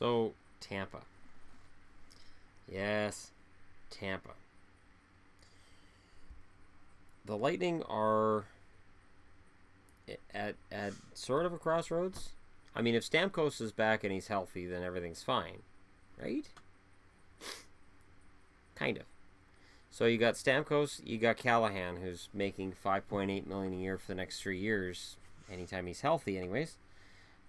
So, Tampa. Yes, Tampa. The Lightning are at sort of a crossroads. I mean, if Stamkos is back and he's healthy, then everything's fine, right? Kind of. So you got Stamkos, you got Callahan, who's making $5.8 million a year for the next 3 years, anytime he's healthy, anyways.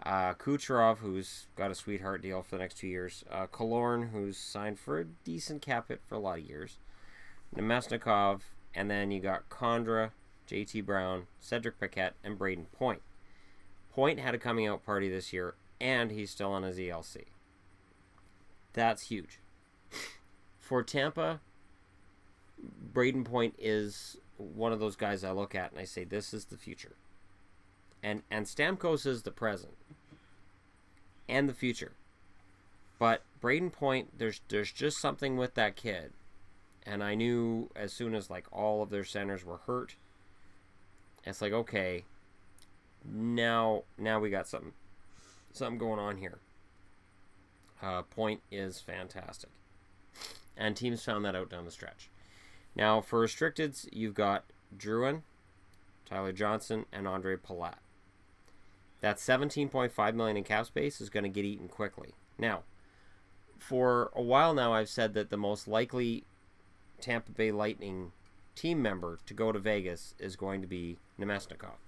Kucherov, who's got a sweetheart deal for the next 2 years. Killorn, who's signed for a decent cap hit for a lot of years. Nemesnikov, and then you got Condra, JT Brown, Cedric Paquette, and Braden Point. Point had a coming out party this year, and he's still on his ELC. That's huge. For Tampa, Braden Point is one of those guys I look at and I say, this is the future. And Stamkos is the present and the future. But Braden Point, there's just something with that kid. And I knew as soon as like all of their centers were hurt, it's like, okay, now we got something going on here. Point is fantastic. And teams found that out down the stretch. Now, for restricteds, you've got Drouin, Tyler Johnson, and Andre Palat. That $17.5 million in cap space is going to get eaten quickly. Now, for a while now, I've said that the most likely Tampa Bay Lightning team member to go to Vegas is going to be Nemesnikov.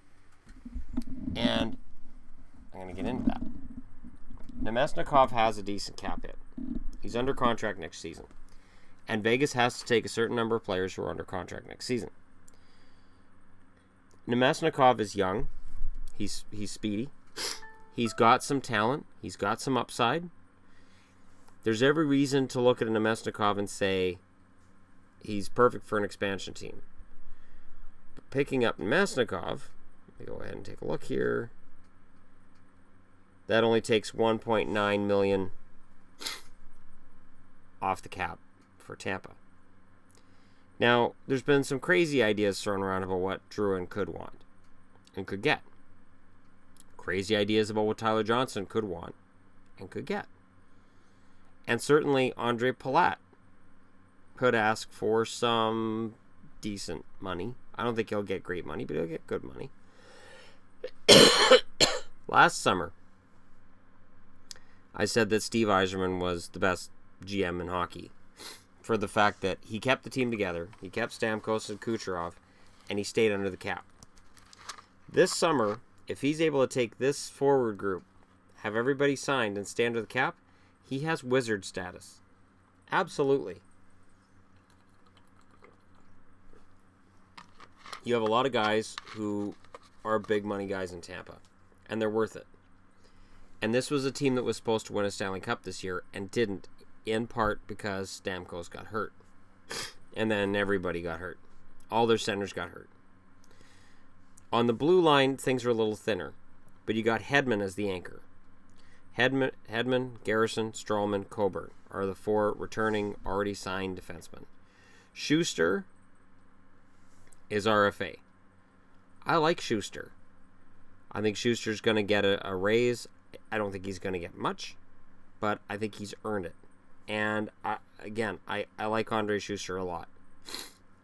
And I'm going to get into that. Nemesnikov has a decent cap hit. He's under contract next season. And Vegas has to take a certain number of players who are under contract next season. Nemesnikov is young. He's speedy. He's got some talent. He's got some upside. There's every reason to look at a Nemesnikov and say he's perfect for an expansion team. But picking up Nemesnikov, let me go ahead and take a look here. That only takes $1.9 million off the cap for Tampa. Now, there's been some crazy ideas thrown around about what Drouin could want and could get. Crazy ideas about what Tyler Johnson could want and could get. And certainly Andre Palat could ask for some decent money. I don't think he'll get great money, but he'll get good money. Last summer, I said that Steve Yzerman was the best GM in hockey for the fact that he kept the team together, he kept Stamkos and Kucherov, and he stayed under the cap. This summer, if he's able to take this forward group, have everybody signed and stay under the cap, he has wizard status. Absolutely. You have a lot of guys who are big money guys in Tampa, and they're worth it. And this was a team that was supposed to win a Stanley Cup this year and didn't, in part because Stamkos got hurt. And then everybody got hurt. All their centers got hurt. On the blue line, things are a little thinner, but you got Hedman as the anchor. Hedman, Garrison, Strollman, Coburn are the four returning, already signed defensemen. Schuster is RFA. I like Schuster. I think Schuster's going to get a raise. I don't think he's going to get much, but I think he's earned it. And I like Andre Schuster a lot.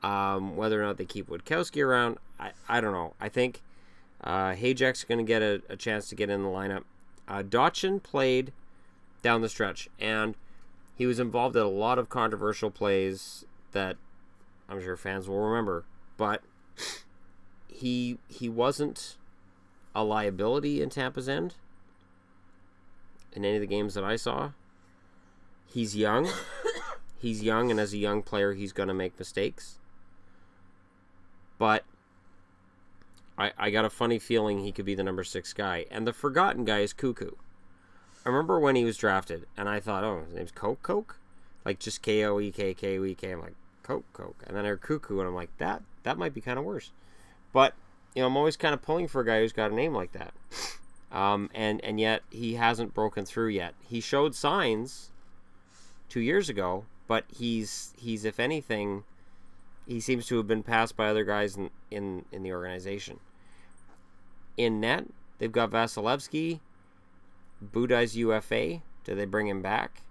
Whether or not they keep Witkowski around, I don't know. I think Hajak's going to get a chance to get in the lineup. Dotchin played down the stretch, and he was involved in a lot of controversial plays that I'm sure fans will remember. But he wasn't a liability in Tampa's end in any of the games that I saw. He's young. He's young, and as a young player, he's going to make mistakes. But I got a funny feeling he could be the number 6 guy. And the forgotten guy is Cuckoo. I remember when he was drafted, and I thought, oh, his name's Coke? Like, just K-O-E-K-K-O-E-K. I'm like, Coke. And then I heard Cuckoo, and I'm like, that might be kind of worse. But, you know, I'm always kind of pulling for a guy who's got a name like that. And yet, he hasn't broken through yet. He showed signs 2 years ago, but he's if anything, he seems to have been passed by other guys in the organization. In net, they've got Vasilevsky, Budai's UFA, Do they bring him back?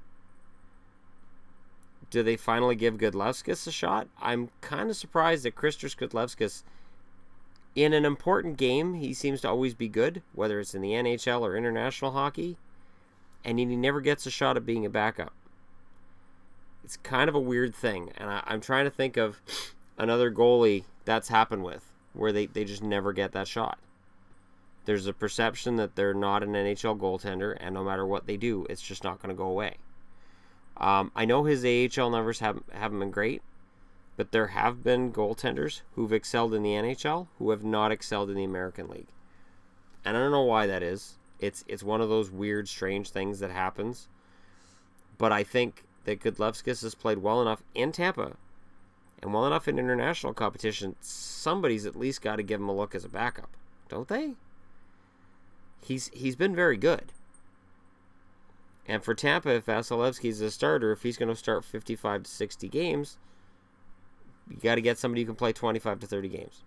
Do they finally give Godlewskis a shot? I'm kind of surprised that Christos Godlewskis, in an important game, he seems to always be good, whether it's in the NHL or international hockey, and he never gets a shot at being a backup. It's kind of a weird thing, and I'm trying to think of another goalie that's happened with, where they just never get that shot. There's a perception that they're not an NHL goaltender, and no matter what they do, it's just not going to go away. I know his AHL numbers haven't been great, but there have been goaltenders who've excelled in the NHL who have not excelled in the American League. And I don't know why that is. It's one of those weird, strange things that happens. But I think that Godlewskis has played well enough in Tampa and well enough in international competition. Somebody's at least got to give him a look as a backup, don't they? He's been very good. And for Tampa, if Vasilevsky's a starter, if he's going to start 55 to 60 games, you got to get somebody who can play 25 to 30 games.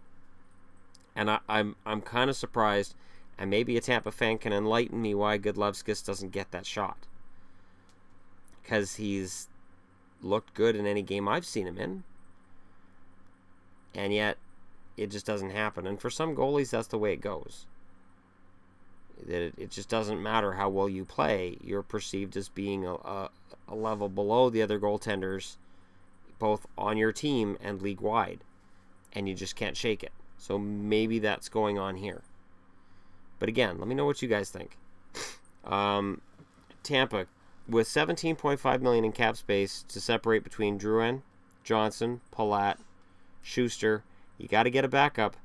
And I'm kind of surprised, and maybe a Tampa fan can enlighten me why Godlewskis doesn't get that shot. Because he's looked good in any game I've seen him in. And yet, it just doesn't happen. And for some goalies, that's the way it goes. It just doesn't matter how well you play. You're perceived as being a level below the other goaltenders, both on your team and league-wide. And you just can't shake it. So maybe that's going on here. But again, let me know what you guys think. Tampa, with $17.5 million in cap space to separate between Drouin, Johnson, Palat, Schuster, you got to get a backup,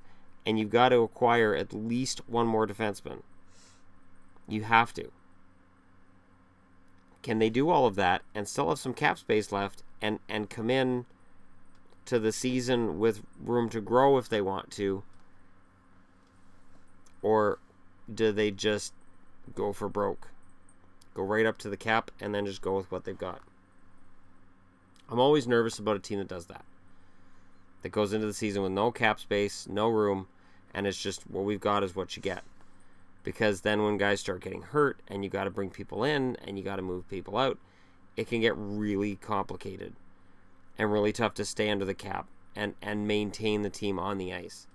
and you've got to acquire at least one more defenseman. You have to. Can they do all of that and still have some cap space left and come in to the season with room to grow if they want to? Or do they just go for broke? Go right up to the cap and then just go with what they've got? I'm always nervous about a team that does that. That goes into the season with no cap space, no room, and it's just what we've got is what you get. Because then when guys start getting hurt and you got to bring people in and you got to move people out, it can get really complicated and really tough to stay under the cap and maintain the team on the ice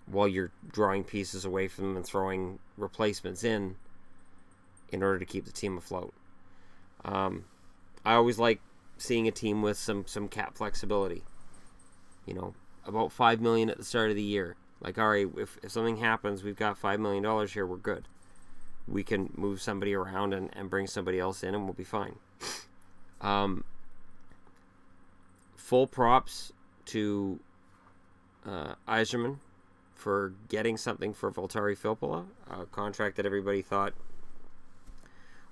while you're drawing pieces away from them and throwing replacements in order to keep the team afloat. I always like seeing a team with some cap flexibility. You know, about $5 million at the start of the year. Like, all right, if something happens, we've got $5 million here, we're good. We can move somebody around and bring somebody else in, and we'll be fine. Full props to Yzerman for getting something for Valtteri Filppula, a contract that everybody thought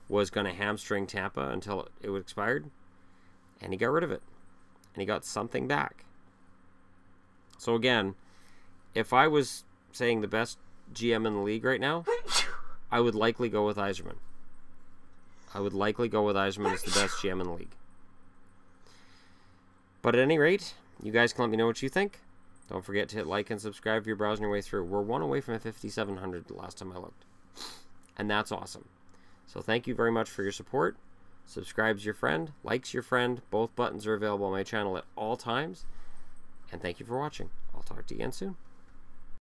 was going to hamstring Tampa until it expired, and he got rid of it, and he got something back. So again, if I was saying the best GM in the league right now, I would likely go with Yzerman. I would likely go with Yzerman as the best GM in the league. But at any rate, you guys can let me know what you think. Don't forget to hit like and subscribe if you're browsing your way through. We're one away from a 5,700 the last time I looked. And that's awesome. So thank you very much for your support. Subscribe's your friend. Like's your friend. Both buttons are available on my channel at all times. And thank you for watching. I'll talk to you again soon.